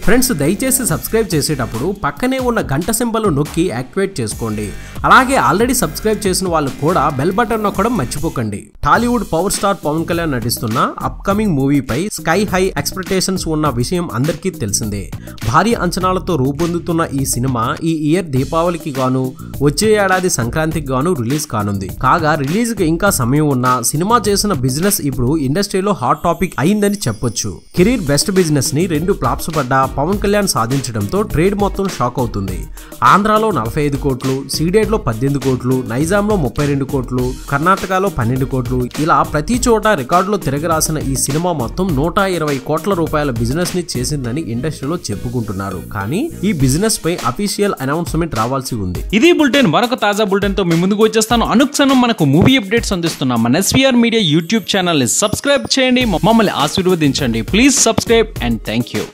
Friends దయచేసి subscribe చేసేటప్పుడు పక్కనే ఉన్న గంట సింబల్ నొక్కి యాక్టివేట్ చేసుకోండి. అలాగే ఆల్రెడీ సబ్స్క్రైబ్ చేసిన వాళ్ళు కూడా బెల్ బటన్ నొక్కడం మర్చిపోకండి. టాలీవుడ్ పవర్ స్టార్ పవన్ కళ్యాణ్ నటిస్తున్న అప్కమింగ్ మూవీపై స్కై హై ఎక్స్పెక్టేషన్స్ ఉన్న విషయం అందరికీ తెలిసిందే. భారీ అంచనాలతో రూపొందుతున్న ఈ సినిమా ఈ ఇయర్ దీపావళికి గాను వచ్చే ఏడాది సంక్రాంతికి గాను రిలీజ్ కానుంది. కాగా రిలీజ్ కి ఇంకా సమయం ఉన్నా సినిమా చేసిన బిజినెస్ ఇప్పుడు ఇండస్ట్రీలో హాట్ టాపిక్ అయిందని చెప్పొచ్చు. కెరీర్ బెస్ట్ బిజినెస్ ని 2 ఫ్లాప్స్ పడ్డా పవన్ కళ్యాణ్ సాధించడంతో ట్రేడ్ మొత్తం షాక్ అవుతుంది. ఆంధ్రాలో 45 కోట్లు, సీడెడ్ లో 18 కోట్లు, నైజాంలో 32 కోట్లు, కర్ణాటకలో 12 కోట్లు, ఇలా ప్రతి చోట రికార్డులో తిరగరాసిన ఈ సినిమా మొత్తం 120 కోట్ల రూపాయల బిజినెస్ ని చేసిందని ఇండస్ట్రీలో చెప్పుకుంటున్నారు. కానీ ఈ బిజినెస్ పై అఫీషియల్ అనౌన్స్మెంట్ రావాల్సి ఉంది. ఇది బులెటిన్. మరొక తాజా బులెటిన్ తో మీ ముందుకు వచ్చేస్తాను. అనుక్షణం మనకు మూవీ అప్డేట్స్ అందిస్తున్నాం మన ఎస్వీఆర్ మీడియా యూట్యూబ్ ఛానల్ ని సబ్స్క్రైబ్ చేయండి, మమ్మల్ని ఆశీర్వదించండి. Please subscribe and thank you.